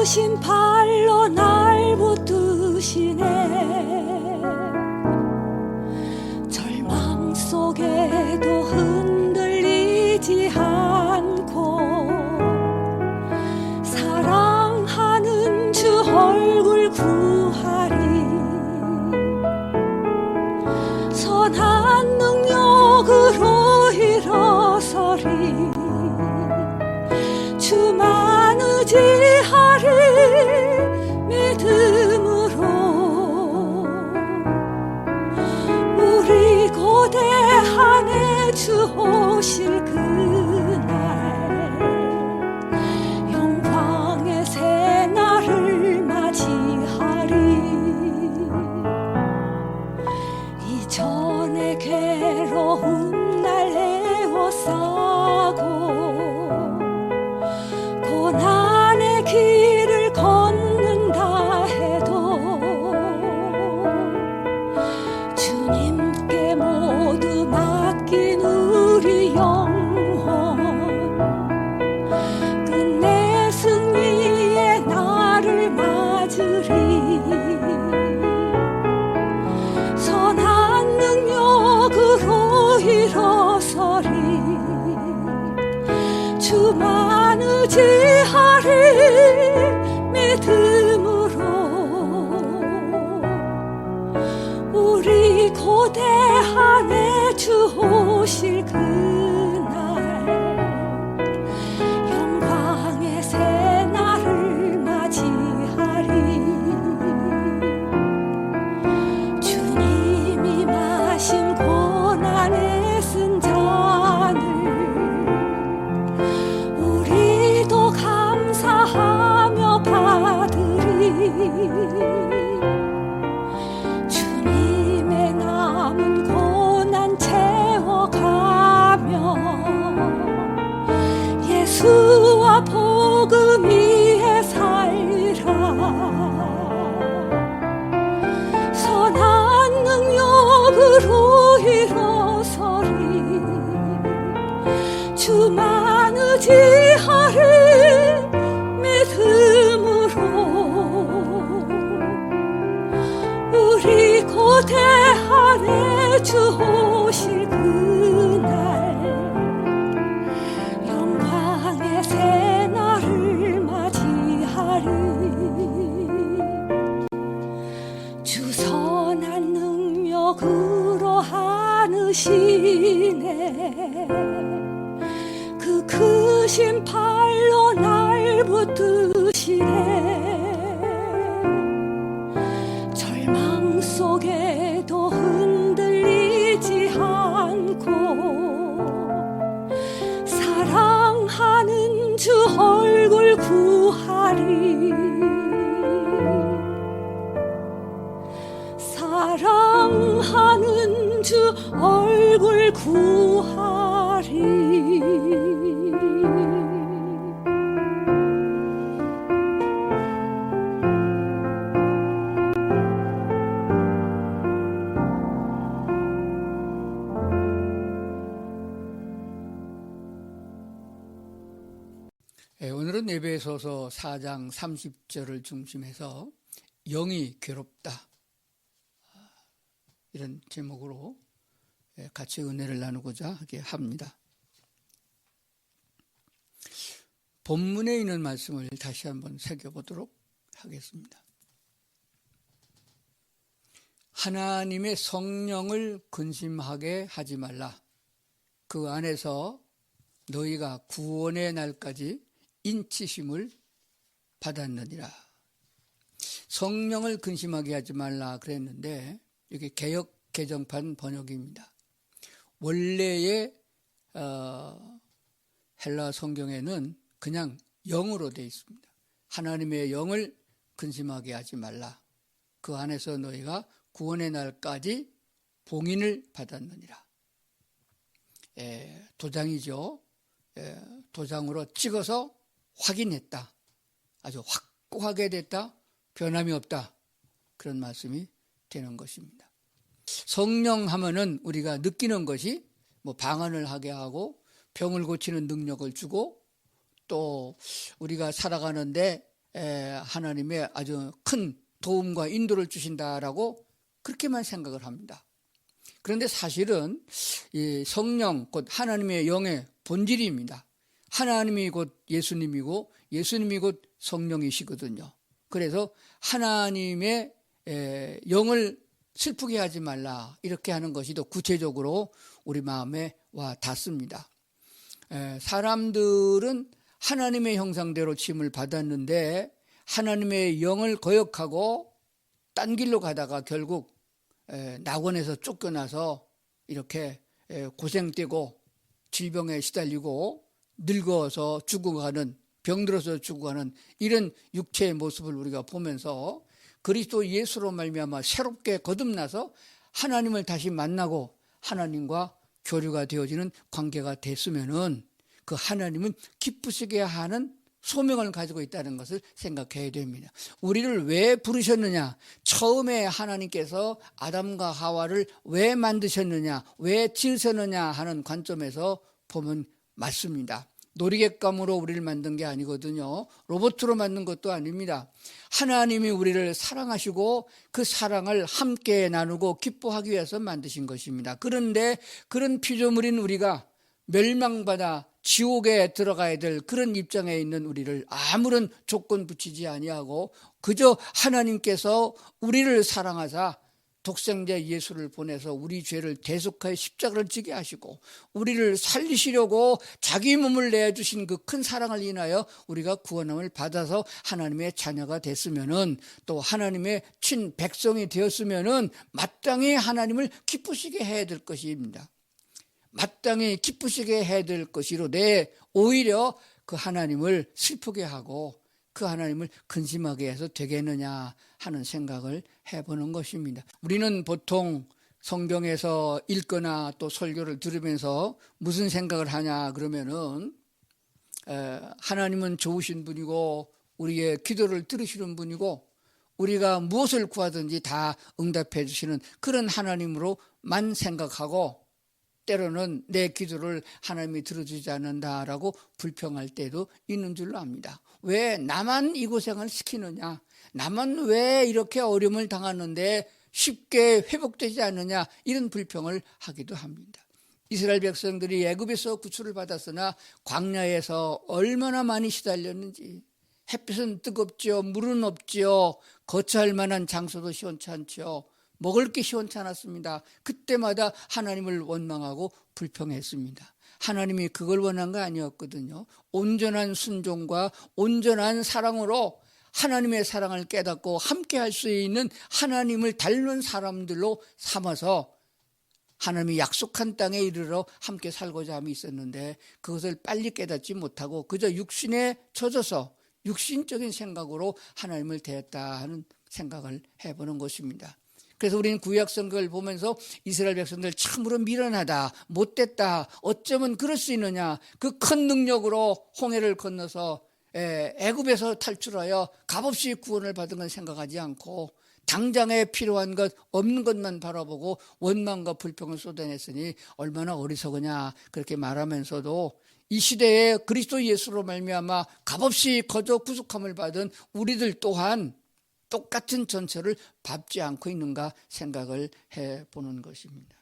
크신 발로 날 붙드시네. 절망 속에도 흔들리지 않고 사랑하는 주 얼굴 구하리. 선한 능력으로 일어서리. 주만 의지하리. 믿음으로 우리 고대한에 주 오실 그날 영광의 새날을 맞이하리. 이전의 괴로움 날 에워싸고 고난의 길을 걷는다 해도 주님께 모두 맡긴 우리 영혼 끝내 승리의 날을 맞으리. 선한 능력으로 일어서리. 주만 의지하리. 믿음으로 우리 고대한에 주 오실 그날 영광의 새날을 맞이하리. 주님이 마신 고난의 쓴 잔을 우리도 감사하며 받으리. 주님의 남은 고난 채워가며 예수와 복음 위에 살리라. 선한 능력으로 일어서리. 주만 의지하리. 믿음으로 우리 고대한에 주 오실 그날 영광의 새날을 맞이하리. 주 선한 능력으로 안으시네. 그 크신 팔로 날 붙드시네. 절망 속에도 흔들리지 않고 사랑하는 주 얼굴 구하리. 사랑하는 주 얼굴 구하리. 오늘은 에베소서 4장 30절을 중심해서 영이 괴롭다 이런 제목으로 같이 은혜를 나누고자 하게 합니다. 본문에 있는 말씀을 다시 한번 새겨보도록 하겠습니다. 하나님의 성령을 근심하게 하지 말라. 그 안에서 너희가 구원의 날까지 인치심을 받았느니라. 성령을 근심하게 하지 말라 그랬는데 이게 개역 개정판 번역입니다. 원래의 헬라 성경에는 그냥 영으로 되어 있습니다. 하나님의 영을 근심하게 하지 말라. 그 안에서 너희가 구원의 날까지 봉인을 받았느니라. 도장이죠. 도장으로 찍어서 확인했다. 아주 확고하게 됐다. 변함이 없다. 그런 말씀이 되는 것입니다. 성령 하면은 우리가 느끼는 것이 뭐 방언을 하게 하고 병을 고치는 능력을 주고 또 우리가 살아가는데 하나님의 아주 큰 도움과 인도를 주신다라고 그렇게만 생각을 합니다. 그런데 사실은 이 성령 곧 하나님의 영의 본질입니다. 하나님이 곧 예수님이고 예수님이 곧 성령이시거든요. 그래서 하나님의 영을 슬프게 하지 말라 이렇게 하는 것이 더 구체적으로 우리 마음에 와 닿습니다. 사람들은 하나님의 형상대로 지음을 받았는데 하나님의 영을 거역하고 딴 길로 가다가 결국 낙원에서 쫓겨나서 이렇게 고생되고 질병에 시달리고 늙어서 죽어가는, 병들어서 죽어가는 이런 육체의 모습을 우리가 보면서 그리스도 예수로 말미암아 새롭게 거듭나서 하나님을 다시 만나고 하나님과 교류가 되어지는 관계가 됐으면은 그 하나님은 기쁘시게 하는 소명을 가지고 있다는 것을 생각해야 됩니다. 우리를 왜 부르셨느냐? 처음에 하나님께서 아담과 하와를 왜 만드셨느냐? 왜 지으셨느냐 하는 관점에서 보면 맞습니다. 놀이객감으로 우리를 만든 게 아니거든요. 로봇으로 만든 것도 아닙니다. 하나님이 우리를 사랑하시고 그 사랑을 함께 나누고 기뻐하기 위해서 만드신 것입니다. 그런데 그런 피조물인 우리가 멸망받아 지옥에 들어가야 될 그런 입장에 있는 우리를 아무런 조건 붙이지 아니하고 그저 하나님께서 우리를 사랑하사 독생자 예수를 보내서 우리 죄를 대속하여 십자가를 지게 하시고 우리를 살리시려고 자기 몸을 내주신 그 큰 사랑을 인하여 우리가 구원함을 받아서 하나님의 자녀가 됐으면은 또 하나님의 친 백성이 되었으면은 마땅히 하나님을 기쁘시게 해야 될 것입니다. 마땅히 기쁘시게 해야 될 것이로되 오히려 그 하나님을 슬프게 하고 그 하나님을 근심하게 해서 되겠느냐 하는 생각을 해보는 것입니다. 우리는 보통 성경에서 읽거나 또 설교를 들으면서 무슨 생각을 하냐 그러면은 하나님은 좋으신 분이고 우리의 기도를 들으시는 분이고 우리가 무엇을 구하든지 다 응답해 주시는 그런 하나님으로만 생각하고 때로는 내 기도를 하나님이 들어주지 않는다라고 불평할 때도 있는 줄로 압니다. 왜 나만 이 고생을 시키느냐? 나만 왜 이렇게 어려움을 당하는데 쉽게 회복되지 않느냐? 이런 불평을 하기도 합니다. 이스라엘 백성들이 애굽에서 구출을 받았으나 광야에서 얼마나 많이 시달렸는지 햇빛은 뜨겁지요. 물은 없지요. 거처할 만한 장소도 시원찮지요. 먹을 게 시원찮았습니다. 그때마다 하나님을 원망하고 불평했습니다. 하나님이 그걸 원한 거 아니었거든요. 온전한 순종과 온전한 사랑으로 하나님의 사랑을 깨닫고 함께 할 수 있는 하나님을 닮은 사람들로 삼아서 하나님이 약속한 땅에 이르러 함께 살고자 함이 있었는데 그것을 빨리 깨닫지 못하고 그저 육신에 젖어서 육신적인 생각으로 하나님을 대했다 하는 생각을 해보는 것입니다. 그래서 우리는 구약 성경을 보면서 이스라엘 백성들 참으로 미련하다, 못됐다, 어쩌면 그럴 수 있느냐, 그 큰 능력으로 홍해를 건너서 애굽에서 탈출하여 값없이 구원을 받은 건 생각하지 않고 당장에 필요한 것 없는 것만 바라보고 원망과 불평을 쏟아냈으니 얼마나 어리석으냐 그렇게 말하면서도 이 시대에 그리스도 예수로 말미암아 값없이 거저 구속함을 받은 우리들 또한 똑같은 전철을 밟지 않고 있는가 생각을 해보는 것입니다.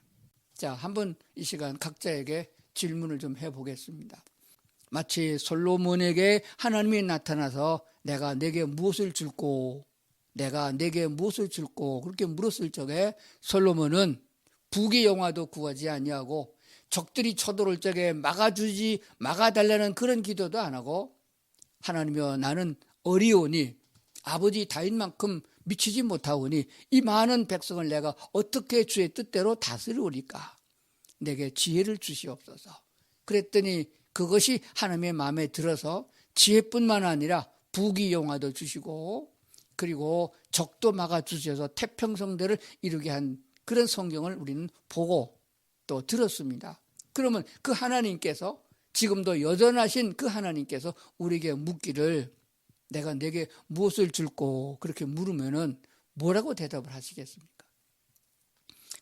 자, 한번 이 시간 각자에게 질문을 좀 해보겠습니다. 마치 솔로몬에게 하나님이 나타나서 내가 내게 무엇을 줄꼬 그렇게 물었을 적에 솔로몬은 부귀영화도 구하지 아니하고 적들이 쳐들어올 적에 막아달라는 그런 기도도 안 하고 하나님이여 나는 어리오니 아버지 다윗만큼 미치지 못하오니 이 많은 백성을 내가 어떻게 주의 뜻대로 다스리오리까? 내게 지혜를 주시옵소서. 그랬더니 그것이 하나님의 마음에 들어서 지혜뿐만 아니라 부귀영화도 주시고 그리고 적도 막아주셔서 태평성대를 이루게 한 그런 성경을 우리는 보고 또 들었습니다. 그러면 그 하나님께서 지금도 여전하신 그 하나님께서 우리에게 묻기를 내가 내게 무엇을 줄꼬 그렇게 물으면은 뭐라고 대답을 하시겠습니까?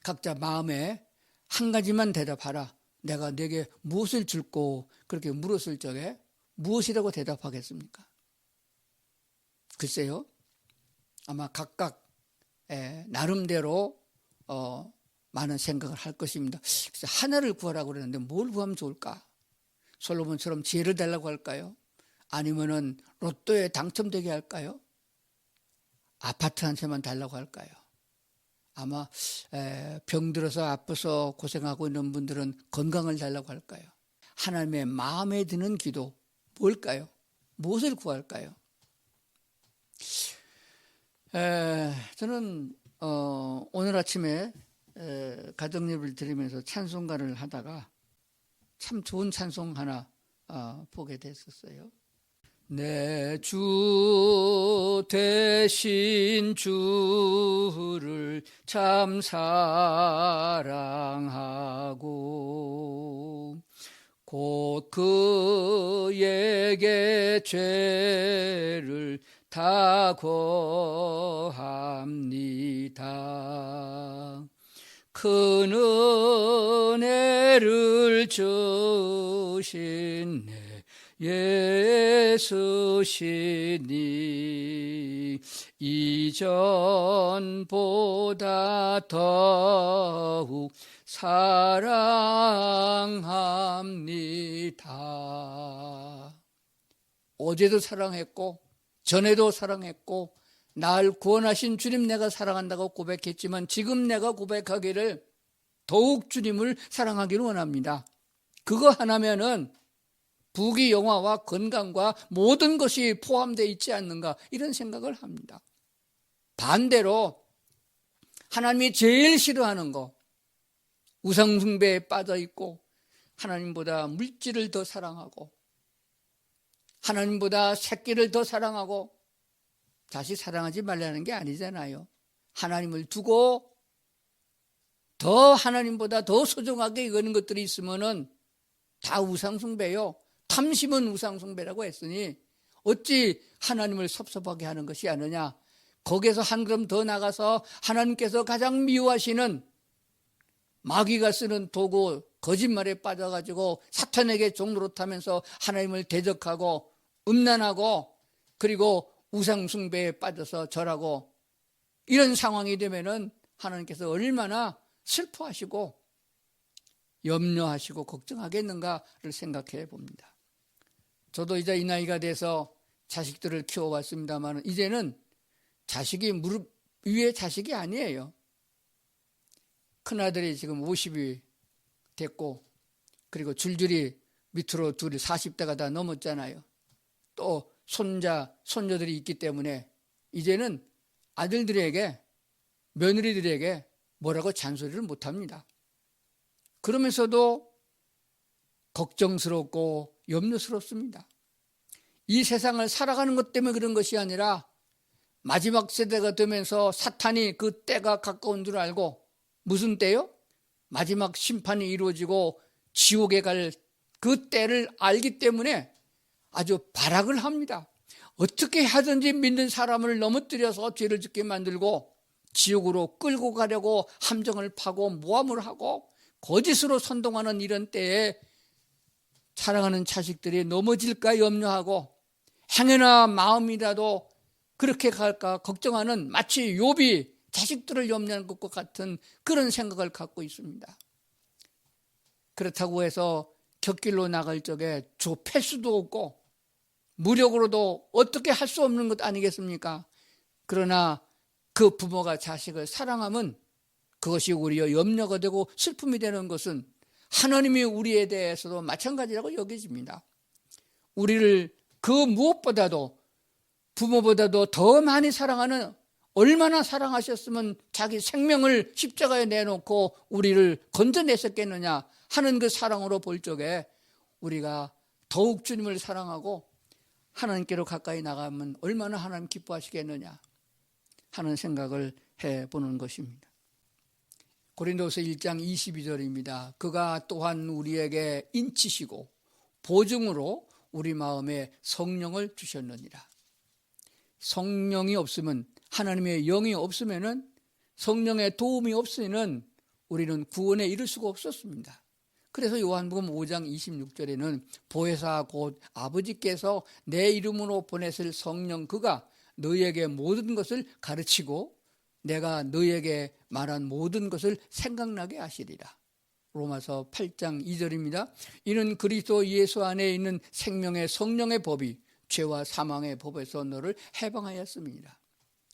각자 마음에 한 가지만 대답하라. 내가 내게 무엇을 줄꼬 그렇게 물었을 적에 무엇이라고 대답하겠습니까? 글쎄요, 아마 각각 나름대로 많은 생각을 할 것입니다. 그래서 하나를 구하라고 그러는데 뭘 구하면 좋을까? 솔로몬처럼 지혜를 달라고 할까요? 아니면은 로또에 당첨되게 할까요? 아파트 한 채만 달라고 할까요? 아마 병들어서 아파서 고생하고 있는 분들은 건강을 달라고 할까요? 하나님의 마음에 드는 기도 뭘까요? 무엇을 구할까요? 저는 오늘 아침에 가정예배를 드리면서 찬송가를 하다가 참 좋은 찬송 하나 보게 됐었어요. 내 주 되신 주를 참 사랑하고 곧 그에게 죄를 다 고합니다. 큰 은혜를 주신 내 예수시니 이전보다 더욱 사랑합니다. 어제도 사랑했고 전에도 사랑했고 날 구원하신 주님 내가 사랑한다고 고백했지만 지금 내가 고백하기를 더욱 주님을 사랑하기를 원합니다. 그거 하나면은 부귀 영화와 건강과 모든 것이 포함되어 있지 않는가 이런 생각을 합니다. 반대로 하나님이 제일 싫어하는 거 우상 숭배에 빠져 있고 하나님보다 물질을 더 사랑하고 하나님보다 새끼를 더 사랑하고 다시 사랑하지 말라는 게 아니잖아요. 하나님을 두고 더 하나님보다 더 소중하게 여기는 것들이 있으면은 다 우상 숭배요. 탐심은 우상 숭배라고 했으니 어찌 하나님을 섭섭하게 하는 것이 아니냐. 거기에서 한 걸음 더 나가서 하나님께서 가장 미워하시는 마귀가 쓰는 도구 거짓말에 빠져가지고 사탄에게 종노릇하면서 하나님을 대적하고 음란하고 그리고 우상 숭배에 빠져서 절하고 이런 상황이 되면은 하나님께서 얼마나 슬퍼하시고 염려하시고 걱정하겠는가를 생각해 봅니다. 저도 이제 이 나이가 돼서 자식들을 키워왔습니다만 이제는 자식이 무릎 위에 자식이 아니에요. 큰아들이 지금 50이 됐고 그리고 줄줄이 밑으로 둘이 40대가 다 넘었잖아요. 또 손자, 손녀들이 있기 때문에 이제는 아들들에게 며느리들에게 뭐라고 잔소리를 못합니다. 그러면서도 걱정스럽고 염려스럽습니다. 이 세상을 살아가는 것 때문에 그런 것이 아니라 마지막 세대가 되면서 사탄이 그 때가 가까운 줄 알고 무슨 때요? 마지막 심판이 이루어지고 지옥에 갈 그 때를 알기 때문에 아주 발악을 합니다. 어떻게 하든지 믿는 사람을 넘어뜨려서 죄를 짓게 만들고 지옥으로 끌고 가려고 함정을 파고 모함을 하고 거짓으로 선동하는 이런 때에 사랑하는 자식들이 넘어질까 염려하고 행여나 마음이라도 그렇게 갈까 걱정하는 마치 욥이 자식들을 염려하는 것과 같은 그런 생각을 갖고 있습니다. 그렇다고 해서 곁길로 나갈 적에 좁힐 수도 없고 무력으로도 어떻게 할 수 없는 것 아니겠습니까? 그러나 그 부모가 자식을 사랑하면 그것이 오히려 염려가 되고 슬픔이 되는 것은 하나님이 우리에 대해서도 마찬가지라고 여겨집니다. 우리를 그 무엇보다도 부모보다도 더 많이 사랑하는 얼마나 사랑하셨으면 자기 생명을 십자가에 내놓고 우리를 건져냈었겠느냐 하는 그 사랑으로 볼 적에 우리가 더욱 주님을 사랑하고 하나님께로 가까이 나가면 얼마나 하나님 기뻐하시겠느냐 하는 생각을 해보는 것입니다. 고린도서 1장 22절입니다. 그가 또한 우리에게 인치시고 보증으로 우리 마음에 성령을 주셨느니라. 성령이 없으면 하나님의 영이 없으면은 성령의 도움이 없으면 우리는 구원에 이를 수가 없었습니다. 그래서 요한복음 5장 26절에는 보혜사 곧 아버지께서 내 이름으로 보내실 성령 그가 너희에게 모든 것을 가르치고 내가 너희에게 말한 모든 것을 생각나게 하시리라. 로마서 8장 2절입니다. 이는 그리스도 예수 안에 있는 생명의 성령의 법이 죄와 사망의 법에서 너를 해방하였습니다.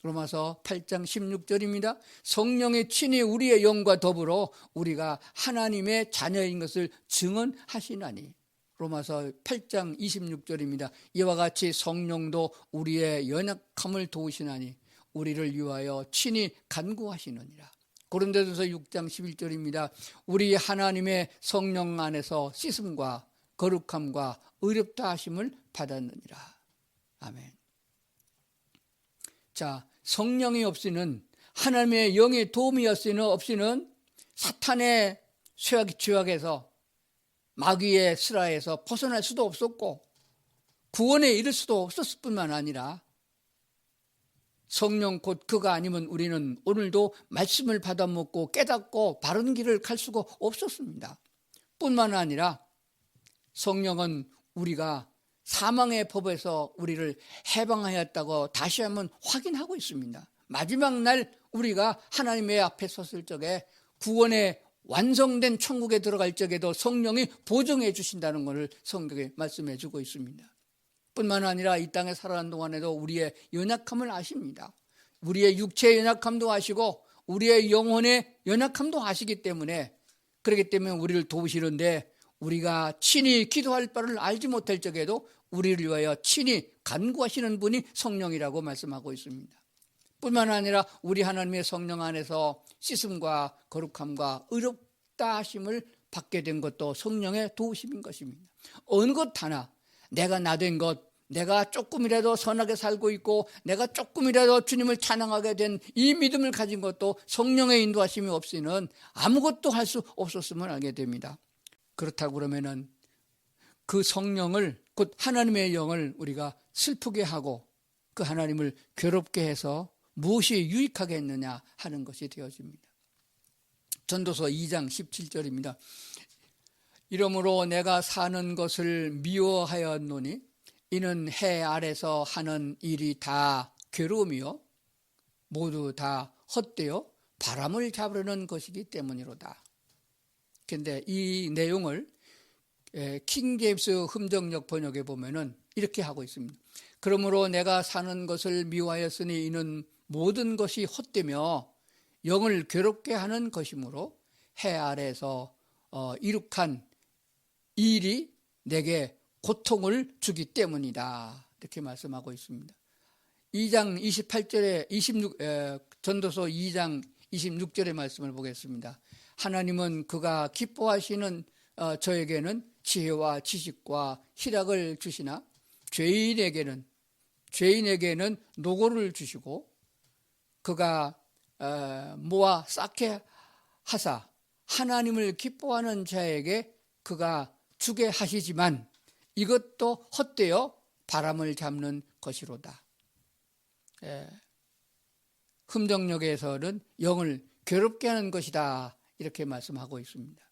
로마서 8장 16절입니다. 성령이 친히 우리의 영과 더불어 우리가 하나님의 자녀인 것을 증언하시나니. 로마서 8장 26절입니다. 이와 같이 성령도 우리의 연약함을 도우시나니 우리를 위하여 친히 간구하시느니라. 고린도전서 6장 11절입니다. 우리 하나님의 성령 안에서 씻음과 거룩함과 의롭다 하심을 받았느니라. 아멘. 자, 성령이 없이는, 하나님의 영의 도움이 없이는 사탄의 죄악에서, 마귀의 슬하에서 벗어날 수도 없었고 구원에 이를 수도 없었을 뿐만 아니라 성령 곧 그가 아니면 우리는 오늘도 말씀을 받아먹고 깨닫고 바른 길을 갈 수가 없었습니다. 뿐만 아니라 성령은 우리가 사망의 법에서 우리를 해방하였다고 다시 한번 확인하고 있습니다. 마지막 날 우리가 하나님의 앞에 섰을 적에 구원의 완성된 천국에 들어갈 적에도 성령이 보증해 주신다는 것을 성경에 말씀해 주고 있습니다. 뿐만 아니라 이 땅에 살아가는 동안에도 우리의 연약함을 아십니다. 우리의 육체의 연약함도 아시고 우리의 영혼의 연약함도 아시기 때문에, 그렇기 때문에 우리를 도우시는데 우리가 친히 기도할 바를 알지 못할 적에도 우리를 위하여 친히 간구하시는 분이 성령이라고 말씀하고 있습니다. 뿐만 아니라 우리 하나님의 성령 안에서 씻음과 거룩함과 의롭다 하심을 받게 된 것도 성령의 도우심인 것입니다. 어느 것 하나 내가 나된 것, 내가 조금이라도 선하게 살고 있고 내가 조금이라도 주님을 찬양하게 된 이 믿음을 가진 것도 성령의 인도하심이 없이는 아무것도 할 수 없었음을 알게 됩니다. 그렇다고 그러면은 그 성령을, 곧 하나님의 영을 우리가 슬프게 하고 그 하나님을 괴롭게 해서 무엇이 유익하게 했느냐 하는 것이 되어집니다. 전도서 2장 17절입니다. 이러므로 내가 사는 것을 미워하였노니 이는 해 아래서 하는 일이 다 괴로움이요 모두 다 헛되어 바람을 잡으려는 것이기 때문이로다. 그런데 이 내용을 킹 제임스 흠정역 번역에 보면은 이렇게 하고 있습니다. 그러므로 내가 사는 것을 미워하였으니 이는 모든 것이 헛되며 영을 괴롭게 하는 것이므로 해 아래에서 이룩한 일이 내게 고통을 주기 때문이다. 이렇게 말씀하고 있습니다. 2장 28절에 전도서 2장 26절의 말씀을 보겠습니다. 하나님은 그가 기뻐하시는 저에게는 지혜와 지식과 희락을 주시나 죄인에게는 노고를 주시고 그가 모아 쌓게 하사 하나님을 기뻐하는 자에게 그가 주게 하시지만 이것도 헛되어 바람을 잡는 것이로다. 흠정역에서는 영을 괴롭게 하는 것이다 이렇게 말씀하고 있습니다.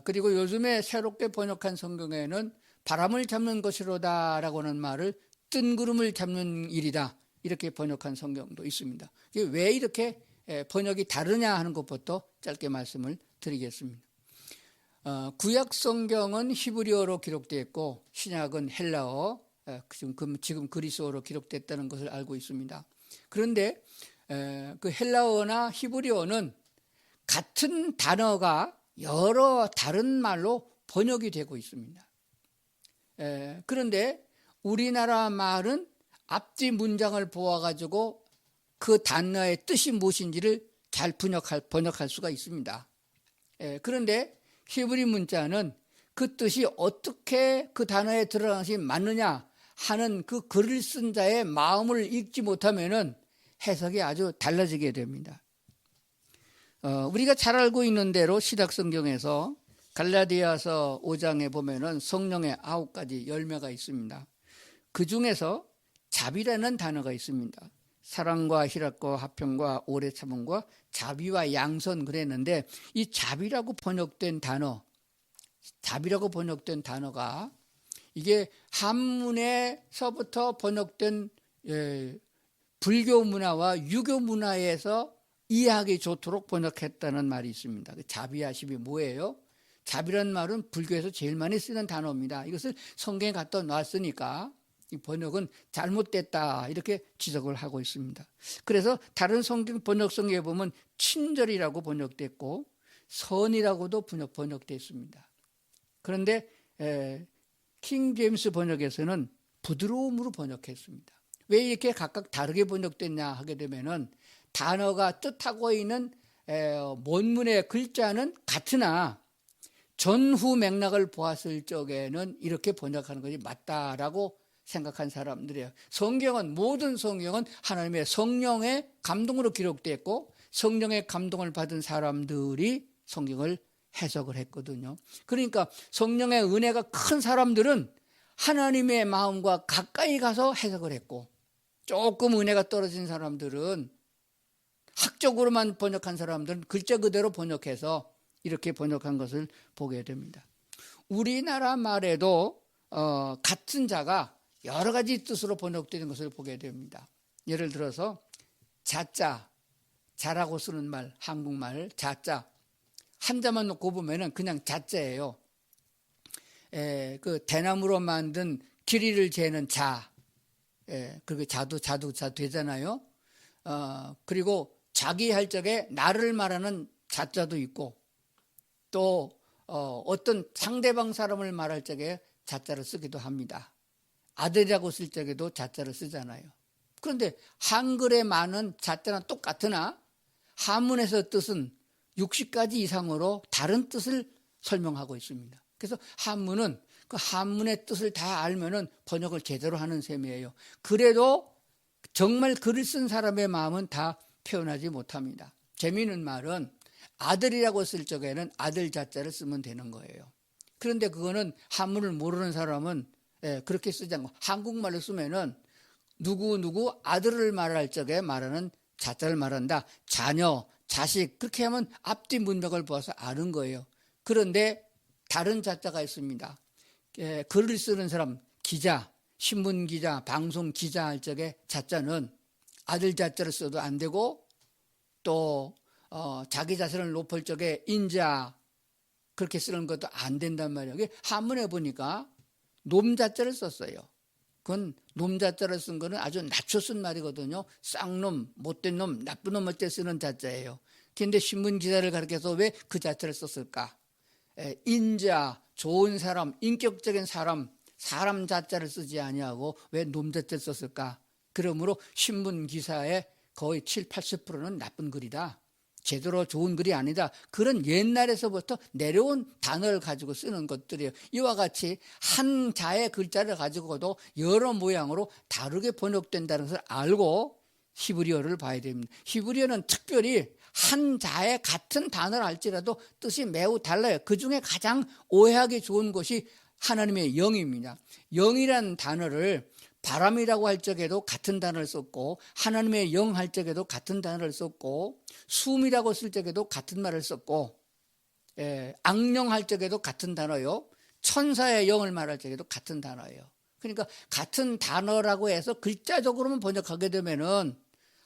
그리고 요즘에 새롭게 번역한 성경에는 바람을 잡는 것이로다 라고 하는 말을 뜬구름을 잡는 일이다 이렇게 번역한 성경도 있습니다. 왜 이렇게 번역이 다르냐 하는 것부터 짧게 말씀을 드리겠습니다. 구약 성경은 히브리어로 기록되어 있고 신약은 헬라어, 지금 그리스어로 기록됐다는 것을 알고 있습니다. 그런데 그 헬라어나 히브리어는 같은 단어가 여러 다른 말로 번역이 되고 있습니다. 그런데 우리나라 말은 앞뒤 문장을 보아가지고 그 단어의 뜻이 무엇인지를 잘 번역할 수가 있습니다. 그런데 히브리 문자는 그 뜻이 어떻게 그 단어에 들어간 것이 맞느냐 하는 그 글을 쓴 자의 마음을 읽지 못하면은 해석이 아주 달라지게 됩니다. 우리가 잘 알고 있는 대로 신약성경에서 갈라디아서 5장에 보면은 성령의 9가지 열매가 있습니다. 그 중에서 자비라는 단어가 있습니다. 사랑과 희락과 화평과 오래 참음과 자비와 양선 그랬는데 이 자비라고 번역된 단어가 이게 한문에서부터 번역된 불교 문화와 유교 문화에서 이해하기 좋도록 번역했다는 말이 있습니다. 자비하심이 뭐예요? 자비란 말은 불교에서 제일 많이 쓰는 단어입니다. 이것을 성경에 갖다 놨으니까 이 번역은 잘못됐다 이렇게 지적을 하고 있습니다. 그래서 다른 성경 번역성에 보면 친절이라고 번역됐고 선이라고도 번역됐습니다. 그런데 킹 제임스 번역에서는 부드러움으로 번역했습니다. 왜 이렇게 각각 다르게 번역됐냐 하게 되면은 단어가 뜻하고 있는 원문의 글자는 같으나 전후 맥락을 보았을 적에는 이렇게 번역하는 것이 맞다라고 생각한 사람들이에요. 모든 성경은 하나님의 성령의 감동으로 기록됐고 성령의 감동을 받은 사람들이 성경을 해석을 했거든요. 그러니까 성령의 은혜가 큰 사람들은 하나님의 마음과 가까이 가서 해석을 했고 조금 은혜가 떨어진 사람들은 학적으로만 번역한 사람들은 글자 그대로 번역해서 이렇게 번역한 것을 보게 됩니다. 우리나라 말에도 같은 자가 여러 가지 뜻으로 번역되는 것을 보게 됩니다. 예를 들어서 자라고 쓰는 말, 한국말 자자 한자만 놓고 보면은 그냥 자자예요. 그 대나무로 만든 길이를 재는 자, 그리고 자도 되잖아요. 그리고 자기 할 적에 나를 말하는 자자도 있고 또 어떤 상대방 사람을 말할 적에 자자를 쓰기도 합니다. 아들이라고 쓸 적에도 자자를 쓰잖아요. 그런데 한글에 많은 자자는 똑같으나 한문에서 뜻은 60가지 이상으로 다른 뜻을 설명하고 있습니다. 그래서 한문은 그 한문의 뜻을 다 알면은 번역을 제대로 하는 셈이에요. 그래도 정말 글을 쓴 사람의 마음은 다 표현하지 못합니다. 재미있는 말은 아들이라고 쓸 적에는 아들 자자를 쓰면 되는 거예요. 그런데 그거는 한문을 모르는 사람은 그렇게 쓰지 않고 한국말로 쓰면은 누구 아들을 말할 적에 말하는 자자를 말한다. 자녀, 자식 그렇게 하면 앞뒤 문맥을 보아서 아는 거예요. 그런데 다른 자자가 있습니다. 글을 쓰는 사람, 기자, 신문기자, 방송기자 할 적에 자자는 아들 자자를 써도 안 되고 또 자기 자신을 높일 적에 인자 그렇게 쓰는 것도 안 된단 말이에요. 한문에 보니까 놈 자자를 썼어요. 그건 놈 자자를 쓴 거는 아주 낮춰 쓴 말이거든요. 쌍놈, 못된 놈, 나쁜 놈 할 때 쓰는 자자예요. 그런데 신문 기자를 가르쳐서 왜 그 자자를 썼을까? 인자, 좋은 사람, 인격적인 사람 자자를 쓰지 아니하고 왜 놈 자자를 썼을까? 그러므로 신문 기사의 거의 7, 80%는 나쁜 글이다. 제대로 좋은 글이 아니다. 그런 옛날에서부터 내려온 단어를 가지고 쓰는 것들이에요. 이와 같이 한 자의 글자를 가지고도 여러 모양으로 다르게 번역된다는 것을 알고 히브리어를 봐야 됩니다. 히브리어는 특별히 한 자의 같은 단어를 할지라도 뜻이 매우 달라요. 그중에 가장 오해하기 좋은 것이 하나님의 영입니다. 영이라는 단어를 바람이라고 할 적에도 같은 단어를 썼고 하나님의 영 할 적에도 같은 단어를 썼고 숨이라고 쓸 적에도 같은 말을 썼고 악령 할 적에도 같은 단어요. 천사의 영을 말할 적에도 같은 단어예요. 그러니까 같은 단어라고 해서 글자적으로만 번역하게 되면은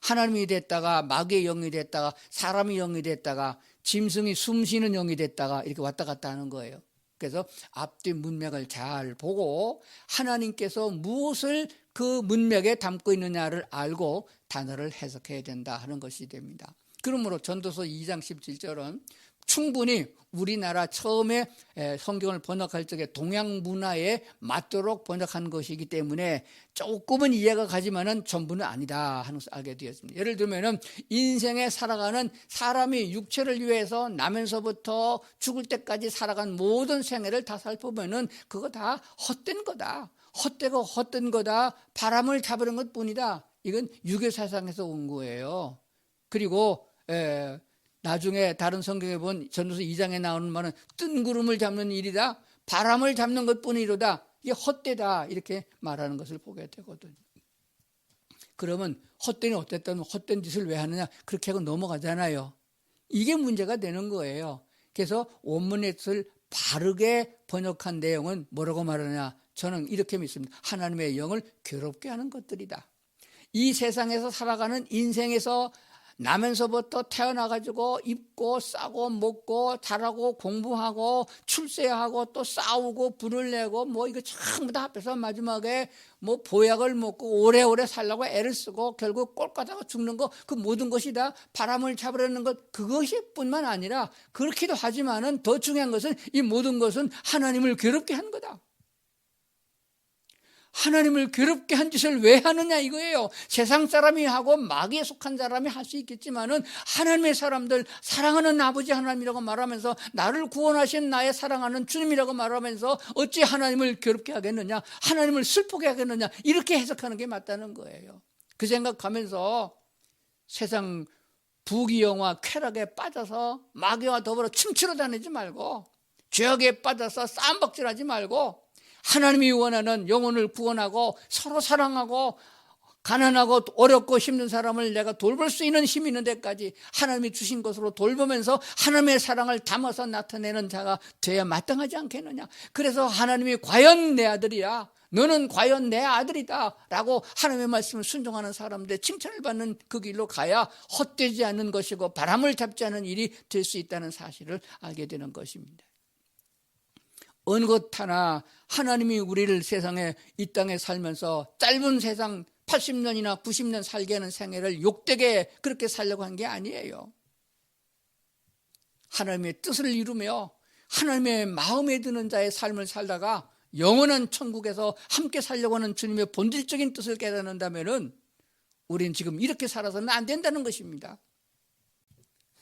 하나님이 됐다가 마귀의 영이 됐다가 사람의 영이 됐다가 짐승이 숨쉬는 영이 됐다가 이렇게 왔다 갔다 하는 거예요. 그래서 앞뒤 문맥을 잘 보고 하나님께서 무엇을 그 문맥에 담고 있느냐를 알고 단어를 해석해야 된다 하는 것이 됩니다. 그러므로 전도서 2장 17절은 충분히 우리나라 처음에 성경을 번역할 적에 동양 문화에 맞도록 번역한 것이기 때문에 조금은 이해가 가지만은 전부는 아니다 하는 것을 알게 되었습니다. 예를 들면은 인생에 살아가는 사람이 육체를 위해서 나면서부터 죽을 때까지 살아간 모든 생애를 다 살펴보면은 그거 다 헛된 거다. 헛되고 헛된 거다. 바람을 잡으는 것 뿐이다. 이건 유교 사상에서 온 거예요. 그리고 나중에 다른 성경에 본 전도서 2장에 나오는 말은 뜬 구름을 잡는 일이다. 바람을 잡는 것뿐이로다. 이게 헛되다. 이렇게 말하는 것을 보게 되거든요. 그러면 헛되니 어쨌든 헛된 짓을 왜 하느냐. 그렇게 하고 넘어가잖아요. 이게 문제가 되는 거예요. 그래서 원문의 뜻을 바르게 번역한 내용은 뭐라고 말하느냐. 저는 이렇게 믿습니다. 하나님의 영을 괴롭게 하는 것들이다. 이 세상에서 살아가는 인생에서 나면서부터 태어나가지고 입고 싸고 먹고 자라고 공부하고 출세하고 또 싸우고 불을 내고 뭐 이거 전부 다 합해서 마지막에 뭐 보약을 먹고 오래오래 살려고 애를 쓰고 결국 꼴까다가 죽는 거, 그 모든 것이 다 바람을 잡으려는 것, 그것이 뿐만 아니라 그렇기도 하지만은 더 중요한 것은 이 모든 것은 하나님을 괴롭게 한 거다. 하나님을 괴롭게 한 짓을 왜 하느냐 이거예요. 세상 사람이 하고 마귀에 속한 사람이 할 수 있겠지만은 하나님의 사람들, 사랑하는 아버지 하나님이라고 말하면서 나를 구원하신 나의 사랑하는 주님이라고 말하면서 어찌 하나님을 괴롭게 하겠느냐, 하나님을 슬프게 하겠느냐, 이렇게 해석하는 게 맞다는 거예요. 그 생각하면서 세상 부귀영화 쾌락에 빠져서 마귀와 더불어 춤추러 다니지 말고, 죄악에 빠져서 쌈박질하지 말고, 하나님이 원하는 영혼을 구원하고 서로 사랑하고 가난하고 어렵고 힘든 사람을 내가 돌볼 수 있는 힘이 있는 데까지 하나님이 주신 것으로 돌보면서 하나님의 사랑을 담아서 나타내는 자가 돼야 마땅하지 않겠느냐. 그래서 하나님이 과연 내 아들이야, 너는 과연 내 아들이다 라고 하나님의 말씀을 순종하는 사람들의 칭찬을 받는 그 길로 가야 헛되지 않는 것이고 바람을 잡지 않은 일이 될 수 있다는 사실을 알게 되는 것입니다. 어느 것 하나 하나님이 우리를 세상에 이 땅에 살면서 짧은 세상 80년이나 90년 살게 하는 생애를 욕되게 그렇게 살려고 한 게 아니에요. 하나님의 뜻을 이루며 하나님의 마음에 드는 자의 삶을 살다가 영원한 천국에서 함께 살려고 하는 주님의 본질적인 뜻을 깨닫는다면 우리는 지금 이렇게 살아서는 안 된다는 것입니다.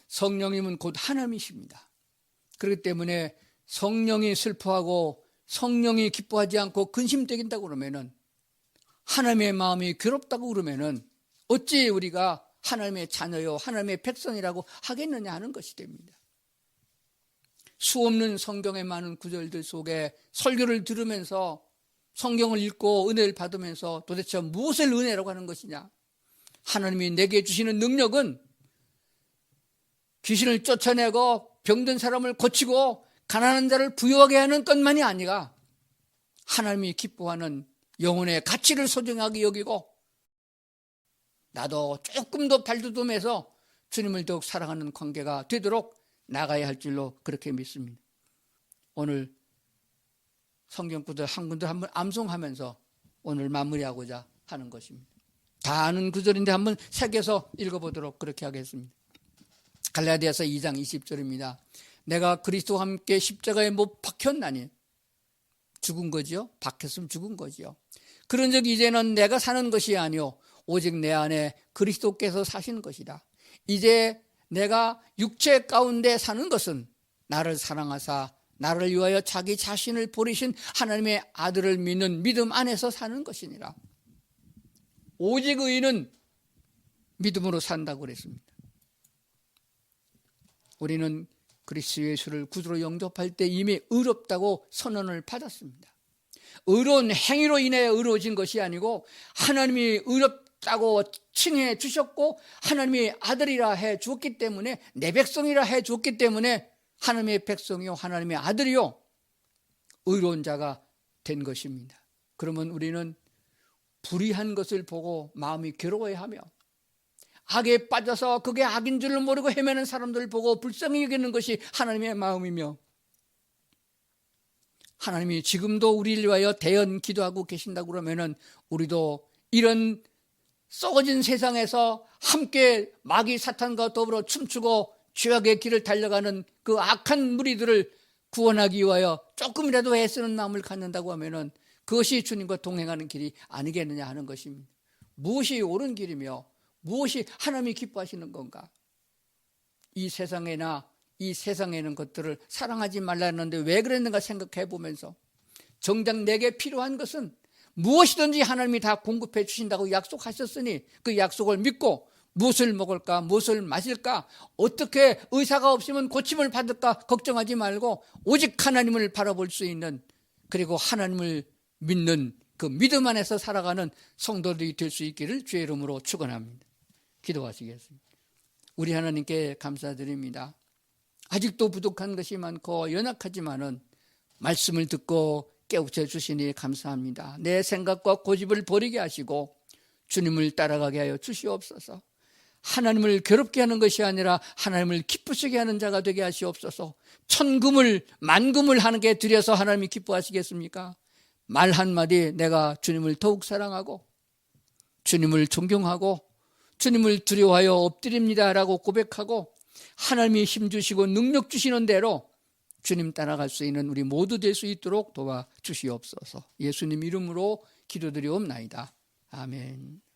성령님은 곧 하나님이십니다. 그렇기 때문에 성령이 슬퍼하고 성령이 기뻐하지 않고 근심되긴다고 그러면은, 하나님의 마음이 괴롭다고 그러면은 어찌 우리가 하나님의 자녀요 하나님의 백성이라고 하겠느냐 하는 것이 됩니다. 수없는 성경의 많은 구절들 속에 설교를 들으면서 성경을 읽고 은혜를 받으면서 도대체 무엇을 은혜라고 하는 것이냐, 하나님이 내게 주시는 능력은 귀신을 쫓아내고 병든 사람을 고치고 가난한 자를 부유하게 하는 것만이 아니라 하나님이 기뻐하는 영혼의 가치를 소중하게 여기고 나도 조금 더 발돋움해서 주님을 더욱 사랑하는 관계가 되도록 나가야 할 줄로 그렇게 믿습니다. 오늘 성경 구절 한 군절 한번 암송하면서 오늘 마무리하고자 하는 것입니다. 다 아는 구절인데 한번 새겨서 읽어보도록 그렇게 하겠습니다. 갈라디아서 2장 20절입니다. 내가 그리스도와 함께 십자가에 못 박혔나니, 죽은 거지요. 박혔으면 죽은 거지요. 그런즉 이제는 내가 사는 것이 아니요 오직 내 안에 그리스도께서 사시는 것이다. 이제 내가 육체 가운데 사는 것은 나를 사랑하사 나를 위하여 자기 자신을 버리신 하나님의 아들을 믿는 믿음 안에서 사는 것이니라. 오직 의인은 믿음으로 산다고 그랬습니다. 우리는 그리스도 예수를 구주로 영접할 때 이미 의롭다고 선언을 받았습니다. 의로운 행위로 인해 의로워진 것이 아니고 하나님이 의롭다고 칭해 주셨고 하나님이 아들이라 해 주었기 때문에, 내 백성이라 해 주었기 때문에 하나님의 백성이요 하나님의 아들이요 의로운 자가 된 것입니다. 그러면 우리는 불의한 것을 보고 마음이 괴로워하며 악에 빠져서 그게 악인 줄을 모르고 헤매는 사람들을 보고 불쌍히 여기는 것이 하나님의 마음이며, 하나님이 지금도 우리를 위하여 대언 기도하고 계신다고 그러면은 우리도 이런 썩어진 세상에서 함께 마귀 사탄과 더불어 춤추고 죄악의 길을 달려가는 그 악한 무리들을 구원하기 위하여 조금이라도 애쓰는 마음을 갖는다고 하면은 그것이 주님과 동행하는 길이 아니겠느냐 하는 것입니다. 무엇이 옳은 길이며 무엇이 하나님이 기뻐하시는 건가? 이 세상에나 이 세상에 있는 것들을 사랑하지 말라는데 왜 그랬는가 생각해 보면서, 정작 내게 필요한 것은 무엇이든지 하나님이 다 공급해 주신다고 약속하셨으니 그 약속을 믿고 무엇을 먹을까, 무엇을 마실까, 어떻게 의사가 없으면 고침을 받을까 걱정하지 말고 오직 하나님을 바라볼 수 있는, 그리고 하나님을 믿는 그 믿음 안에서 살아가는 성도들이 될 수 있기를 주의 이름으로 축원합니다. 기도하시겠습니다. 우리 하나님께 감사드립니다. 아직도 부족한 것이 많고 연약하지만은 말씀을 듣고 깨우쳐 주시니 감사합니다. 내 생각과 고집을 버리게 하시고 주님을 따라가게 하여 주시옵소서. 하나님을 괴롭게 하는 것이 아니라 하나님을 기쁘시게 하는 자가 되게 하시옵소서. 천금을 만금을 하나님께 드려서 하나님이 기뻐하시겠습니까? 말 한마디 내가 주님을 더욱 사랑하고 주님을 존경하고 주님을 두려워하여 엎드립니다라고 고백하고 하나님이 힘주시고 능력 주시는 대로 주님 따라갈 수 있는 우리 모두 될 수 있도록 도와주시옵소서. 예수님 이름으로 기도드리옵나이다. 아멘.